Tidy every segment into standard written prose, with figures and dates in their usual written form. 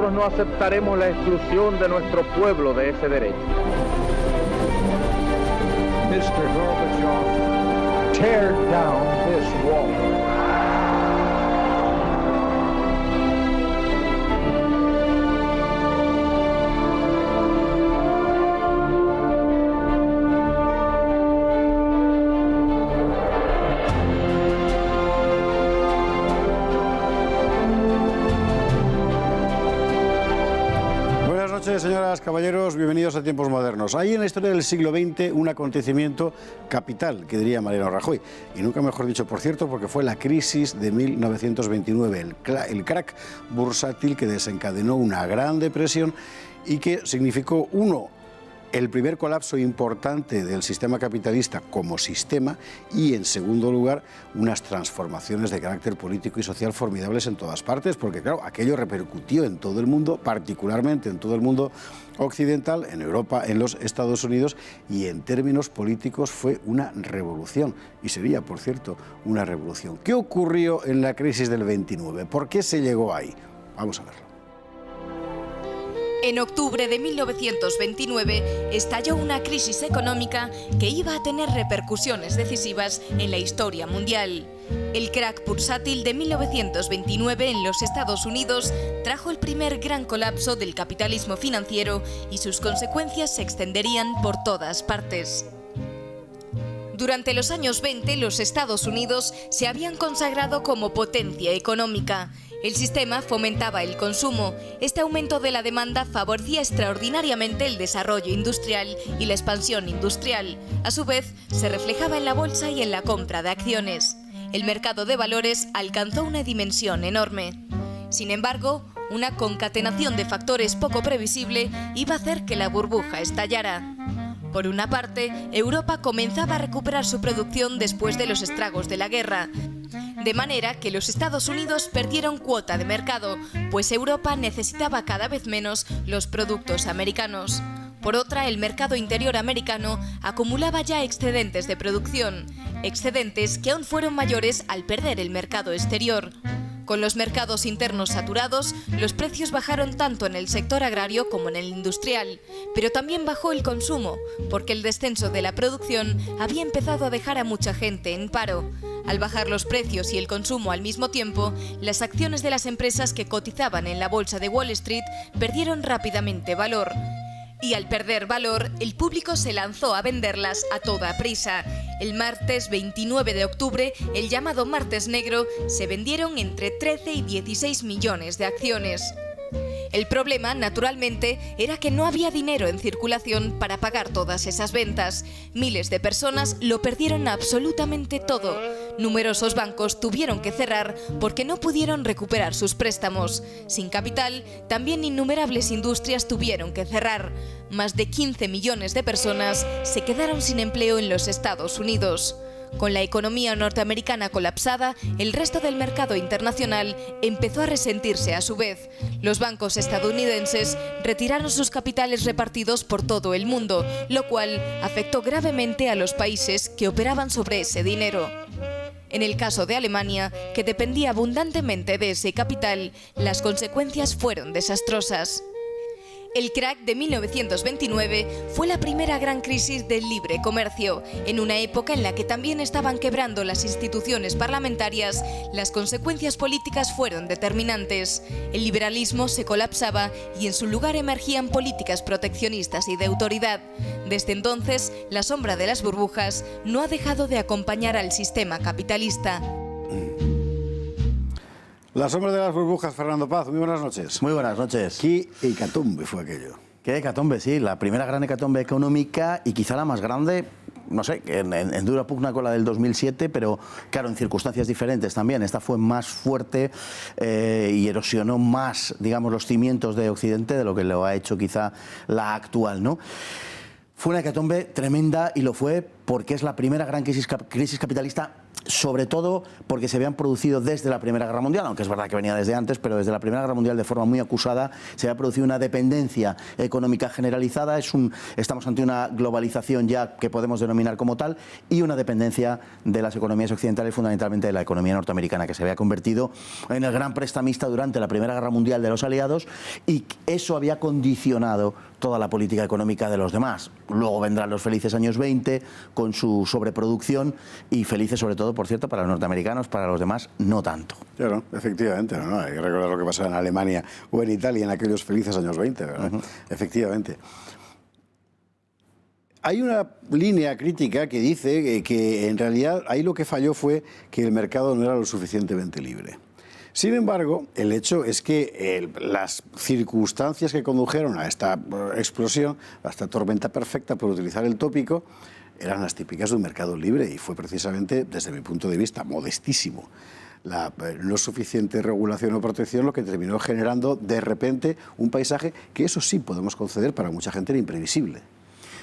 nosotros no aceptaremos la exclusión de nuestro pueblo de ese derecho. Mr. Gorbachev, tear down this wall. Señoras, caballeros, bienvenidos a Tiempos Modernos. Hay en la historia del siglo XX un acontecimiento capital, que diría Mariano Rajoy, y nunca mejor dicho, por cierto, porque fue la crisis de 1929, el crack bursátil que desencadenó una gran depresión y que significó, el primer colapso importante del sistema capitalista como sistema y, en segundo lugar, unas transformaciones de carácter político y social formidables en todas partes, porque, claro, aquello repercutió en todo el mundo, particularmente en todo el mundo occidental, en Europa, en los Estados Unidos, y en términos políticos fue una revolución, y sería, por cierto, una revolución. ¿Qué ocurrió en la crisis del 29? ¿Por qué se llegó ahí? Vamos a verlo. En octubre de 1929 estalló una crisis económica que iba a tener repercusiones decisivas en la historia mundial. El crack bursátil de 1929 en los Estados Unidos trajo el primer gran colapso del capitalismo financiero y sus consecuencias se extenderían por todas partes. Durante los años 20, los Estados Unidos se habían consagrado como potencia económica. El sistema fomentaba el consumo. Este aumento de la demanda favorecía extraordinariamente el desarrollo industrial y la expansión industrial. A su vez, se reflejaba en la bolsa y en la compra de acciones. El mercado de valores alcanzó una dimensión enorme. Sin embargo, una concatenación de factores poco previsible iba a hacer que la burbuja estallara. Por una parte, Europa comenzaba a recuperar su producción después de los estragos de la guerra, de manera que los Estados Unidos perdieron cuota de mercado, pues Europa necesitaba cada vez menos los productos americanos. Por otra, el mercado interior americano acumulaba ya excedentes de producción, excedentes que aún fueron mayores al perder el mercado exterior. Con los mercados internos saturados, los precios bajaron tanto en el sector agrario como en el industrial, pero también bajó el consumo, porque el descenso de la producción había empezado a dejar a mucha gente en paro. Al bajar los precios y el consumo al mismo tiempo, las acciones de las empresas que cotizaban en la bolsa de Wall Street perdieron rápidamente valor. Y al perder valor, el público se lanzó a venderlas a toda prisa. El martes 29 de octubre, el llamado Martes Negro, se vendieron entre 13 y 16 millones de acciones. El problema, naturalmente, era que no había dinero en circulación para pagar todas esas ventas. Miles de personas lo perdieron absolutamente todo. Numerosos bancos tuvieron que cerrar porque no pudieron recuperar sus préstamos. Sin capital, también innumerables industrias tuvieron que cerrar. Más de 15 millones de personas se quedaron sin empleo en los Estados Unidos. Con la economía norteamericana colapsada, el resto del mercado internacional empezó a resentirse a su vez. Los bancos estadounidenses retiraron sus capitales repartidos por todo el mundo, lo cual afectó gravemente a los países que operaban sobre ese dinero. En el caso de Alemania, que dependía abundantemente de ese capital, las consecuencias fueron desastrosas. El crack de 1929 fue la primera gran crisis del libre comercio. En una época en la que también estaban quebrando las instituciones parlamentarias, las consecuencias políticas fueron determinantes. El liberalismo se colapsaba y en su lugar emergían políticas proteccionistas y de autoridad. Desde entonces, la sombra de las burbujas no ha dejado de acompañar al sistema capitalista. La sombra de las burbujas, Fernando Paz, muy buenas noches. Muy buenas noches. ¿Qué hecatombe fue aquello? Qué hecatombe, sí, la primera gran hecatombe económica y quizá la más grande, no sé, en dura pugna con la del 2007, pero claro, en circunstancias diferentes también. Esta fue más fuerte y erosionó más, digamos, los cimientos de Occidente de lo que lo ha hecho quizá la actual, ¿no? Fue una hecatombe tremenda y lo fue porque es la primera gran crisis capitalista sobre todo porque se habían producido desde la Primera Guerra Mundial, aunque es verdad que venía desde antes, pero desde la Primera Guerra Mundial de forma muy acusada se había producido una dependencia económica generalizada. Estamos ante una globalización ya que podemos denominar como tal y una dependencia de las economías occidentales, fundamentalmente de la economía norteamericana, que se había convertido en el gran prestamista durante la Primera Guerra Mundial de los aliados, y eso había condicionado toda la política económica de los demás. Luego vendrán los felices años 20 con su sobreproducción, y felices sobre todo, por cierto, para los norteamericanos, para los demás no tanto. Claro, efectivamente, ¿no? Hay que recordar lo que pasaba en Alemania o en Italia en aquellos felices años 20, ¿verdad? Efectivamente. Hay una línea crítica que dice que en realidad ahí lo que falló fue que el mercado no era lo suficientemente libre. Sin embargo, el hecho es que las circunstancias que condujeron a esta explosión, a esta tormenta perfecta, por utilizar el tópico, eran las típicas de un mercado libre, y fue precisamente, desde mi punto de vista, modestísimo, la no suficiente regulación o protección lo que terminó generando de repente un paisaje que, eso sí, podemos conceder, para mucha gente era imprevisible.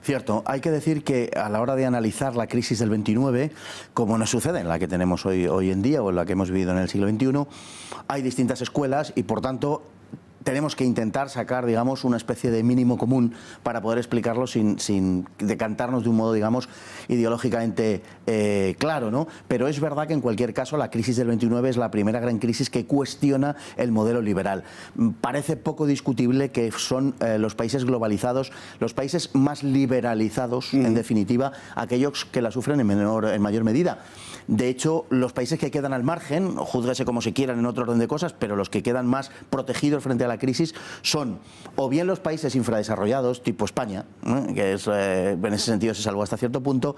Cierto, hay que decir que a la hora de analizar la crisis del 29, como nos sucede en la que tenemos hoy en día o en la que hemos vivido en el siglo XXI, hay distintas escuelas y, por tanto, tenemos que intentar sacar, digamos, una especie de mínimo común para poder explicarlo sin decantarnos de un modo, digamos, ideológicamente claro, ¿no? Pero es verdad que en cualquier caso la crisis del 29 es la primera gran crisis que cuestiona el modelo liberal. Parece poco discutible que son los países globalizados, los países más liberalizados, en definitiva, aquellos que la sufren en mayor medida. De hecho, los países que quedan al margen, júzguese como se quieran en otro orden de cosas, pero los que quedan más protegidos frente a la crisis son o bien los países infradesarrollados, tipo España, que es, en ese sentido se salvó hasta cierto punto,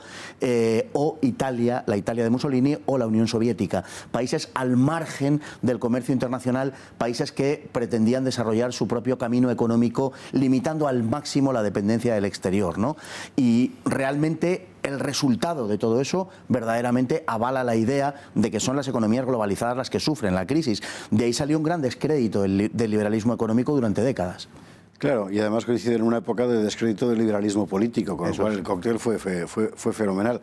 o Italia, la Italia de Mussolini, o la Unión Soviética. Países al margen del comercio internacional, países que pretendían desarrollar su propio camino económico, limitando al máximo la dependencia del exterior, ¿no? Y realmente el resultado de todo eso verdaderamente avala la idea de que son las economías globalizadas las que sufren la crisis. De ahí salió un gran descrédito del liberalismo económico durante décadas. Claro, y además coincide en una época de descrédito del liberalismo político, con lo cual el cóctel fue fenomenal.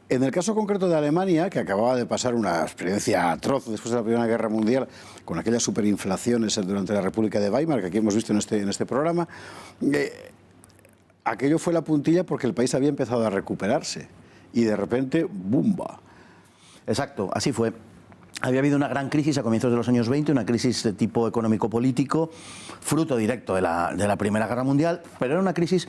En el caso concreto de Alemania, que acababa de pasar una experiencia atroz después de la Primera Guerra Mundial, con aquellas superinflaciones durante la República de Weimar, que aquí hemos visto en este programa, aquello fue la puntilla porque el país había empezado a recuperarse y de repente, ¡bumba! Exacto, así fue. Había habido una gran crisis a comienzos de los años 20, una crisis de tipo económico-político, fruto directo de la Primera Guerra Mundial, pero era una crisis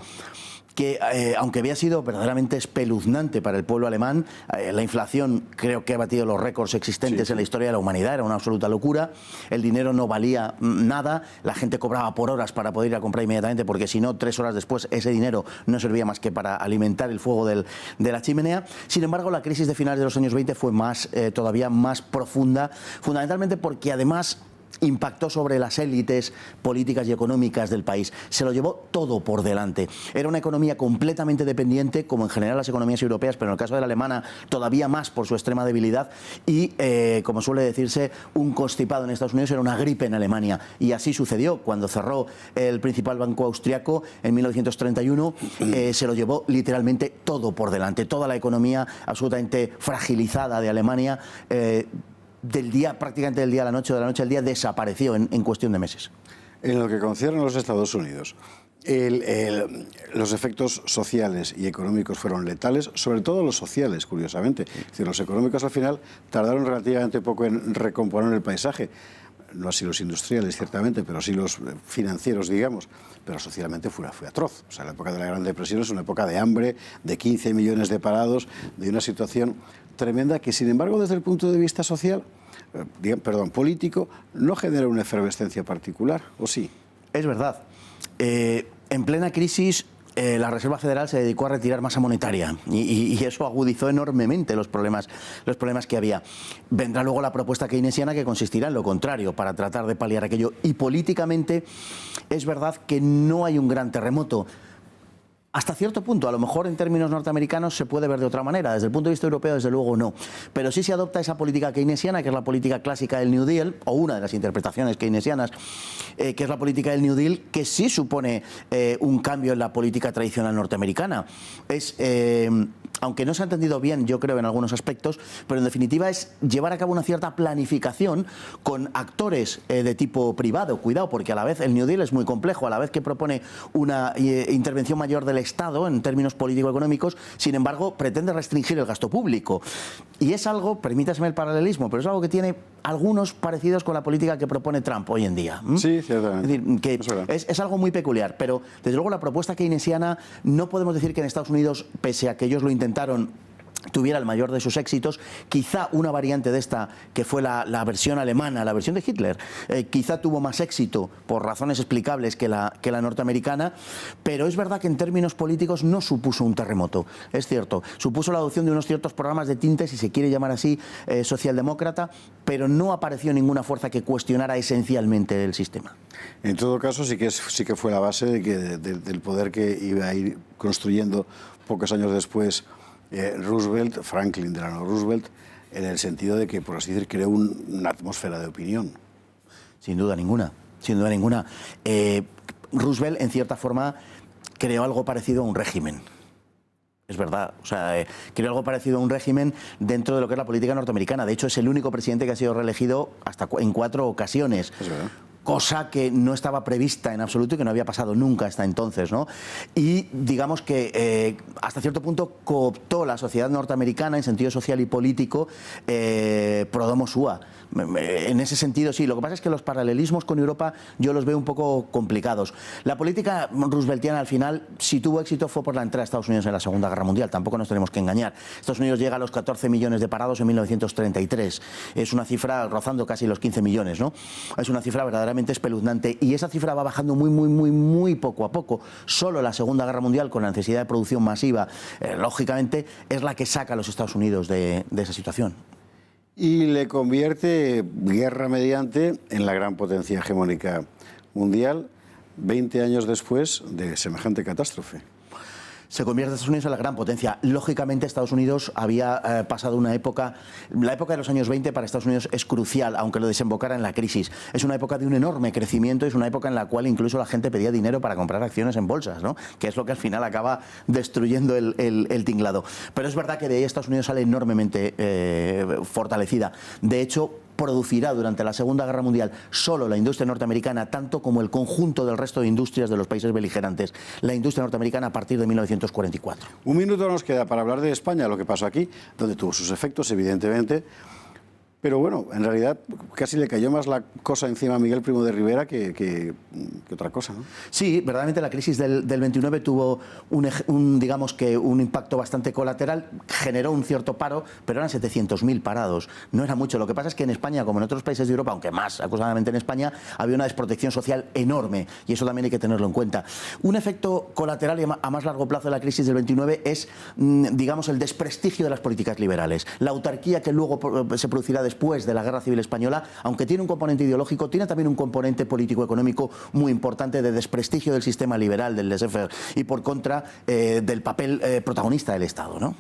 que, aunque había sido verdaderamente espeluznante para el pueblo alemán, la inflación creo que ha batido los récords existentes en la historia de la humanidad, era una absoluta locura, el dinero no valía nada, la gente cobraba por horas para poder ir a comprar inmediatamente, porque si no, 3 horas después ese dinero no servía más que para alimentar el fuego de la chimenea. Sin embargo, la crisis de finales de los años 20 fue todavía más profunda, fundamentalmente porque además impactó sobre las élites políticas y económicas del país. Se lo llevó todo por delante. Era una economía completamente dependiente, como en general las economías europeas, pero en el caso de la alemana todavía más por su extrema debilidad, y como suele decirse, un constipado en Estados Unidos era una gripe en Alemania. Y así sucedió. Cuando cerró el principal banco austriaco en 1931, se lo llevó literalmente todo por delante. Toda la economía absolutamente fragilizada de Alemania, prácticamente del día a la noche, o de la noche al día, desapareció en cuestión de meses. En lo que concierne a los Estados Unidos, los efectos sociales y económicos fueron letales, sobre todo los sociales, curiosamente. Es decir, los económicos al final tardaron relativamente poco en recomponer el paisaje. No así los industriales, ciertamente, pero sí los financieros, digamos. Pero socialmente fue atroz. O sea, la época de la Gran Depresión es una época de hambre, de 15 millones de parados, de una situación tremenda que, sin embargo, desde el punto de vista social, político, no genera una efervescencia particular, ¿o sí? Es verdad. En plena crisis, la Reserva Federal se dedicó a retirar masa monetaria y eso agudizó enormemente los problemas que había. Vendrá luego la propuesta keynesiana, que consistirá en lo contrario, para tratar de paliar aquello. Y políticamente es verdad que no hay un gran terremoto. Hasta cierto punto, a lo mejor en términos norteamericanos se puede ver de otra manera, desde el punto de vista europeo desde luego no, pero sí se adopta esa política keynesiana, que es la política clásica del New Deal, o una de las interpretaciones keynesianas, que es la política del New Deal, que sí supone un cambio en la política tradicional norteamericana. Es aunque no se ha entendido bien, yo creo, en algunos aspectos, pero en definitiva es llevar a cabo una cierta planificación con actores de tipo privado. Cuidado, porque a la vez el New Deal es muy complejo, a la vez que propone una intervención mayor del Estado en términos político-económicos, sin embargo, pretende restringir el gasto público. Y es algo, permítaseme el paralelismo, pero es algo que tiene algunos parecidos con la política que propone Trump hoy en día. Sí, ciertamente. Es decir, que es algo muy peculiar, pero desde luego la propuesta keynesiana no podemos decir que en Estados Unidos, pese a que ellos lo intentaron, tuviera el mayor de sus éxitos. Quizá una variante de esta, que fue la versión alemana, la versión de Hitler, quizá tuvo más éxito por razones explicables que la norteamericana, pero es verdad que en términos políticos no supuso un terremoto, es cierto. Supuso la adopción de unos ciertos programas de tinte, si se quiere llamar así, socialdemócrata, pero no apareció ninguna fuerza que cuestionara esencialmente el sistema. En todo caso, sí que fue la base del poder que iba a ir construyendo pocos años después Roosevelt, Franklin Delano Roosevelt, en el sentido de que, por así decir, creó una atmósfera de opinión. Sin duda ninguna, sin duda ninguna. Roosevelt, en cierta forma, creó algo parecido a un régimen. Es verdad, o sea, creó algo parecido a un régimen dentro de lo que es la política norteamericana. De hecho, es el único presidente que ha sido reelegido en 4 ocasiones. Es verdad. Cosa que no estaba prevista en absoluto y que no había pasado nunca hasta entonces, ¿no? Y digamos que hasta cierto punto cooptó la sociedad norteamericana en sentido social y político pro domo sua. En ese sentido, sí. Lo que pasa es que los paralelismos con Europa yo los veo un poco complicados. La política rooseveltiana, al final, si tuvo éxito, fue por la entrada de Estados Unidos en la Segunda Guerra Mundial. Tampoco nos tenemos que engañar. Estados Unidos llega a los 14 millones de parados en 1933. Es una cifra rozando casi los 15 millones, ¿no? Es una cifra verdaderamente espeluznante, y esa cifra va bajando muy poco a poco. Solo la Segunda Guerra Mundial, con la necesidad de producción masiva, lógicamente, es la que saca a los Estados Unidos de esa situación. Y le convierte, guerra mediante, en la gran potencia hegemónica mundial 20 años después de semejante catástrofe. Se convierte Estados Unidos en la gran potencia. Lógicamente, Estados Unidos había pasado una época... La época de los años 20 para Estados Unidos es crucial, aunque lo desembocara en la crisis. Es una época de un enorme crecimiento, es una época en la cual incluso la gente pedía dinero para comprar acciones en bolsas, ¿no? Que es lo que al final acaba destruyendo el tinglado. Pero es verdad que de ahí Estados Unidos sale enormemente fortalecida. De hecho, producirá durante la Segunda Guerra Mundial solo la industria norteamericana, tanto como el conjunto del resto de industrias de los países beligerantes. La industria norteamericana a partir de 1944. Un minuto nos queda para hablar de España, lo que pasó aquí, donde tuvo sus efectos, evidentemente. Pero bueno, en realidad casi le cayó más la cosa encima a Miguel Primo de Rivera que otra cosa, ¿no? Sí, verdaderamente la crisis del 29 tuvo digamos que un impacto bastante colateral, generó un cierto paro, pero eran 700.000 parados, no era mucho. Lo que pasa es que en España, como en otros países de Europa, aunque más acusadamente en España, había una desprotección social enorme, y eso también hay que tenerlo en cuenta. Un efecto colateral a más largo plazo de la crisis del 29 es, digamos, el desprestigio de las políticas liberales. La autarquía que luego se producirá después de la Guerra Civil Española, aunque tiene un componente ideológico, tiene también un componente político-económico muy importante de desprestigio del sistema liberal, del laissez-faire, y por contra del papel protagonista del Estado, ¿no?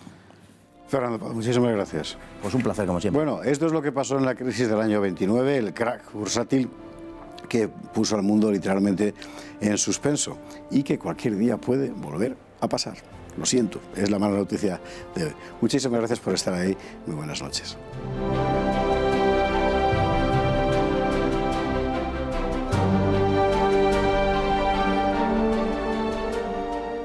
Fernando, muchísimas gracias. Pues un placer, como siempre. Bueno, esto es lo que pasó en la crisis del año 29, el crack bursátil que puso al mundo literalmente en suspenso y que cualquier día puede volver a pasar. Lo siento, es la mala noticia de hoy. Muchísimas gracias por estar ahí. Muy buenas noches.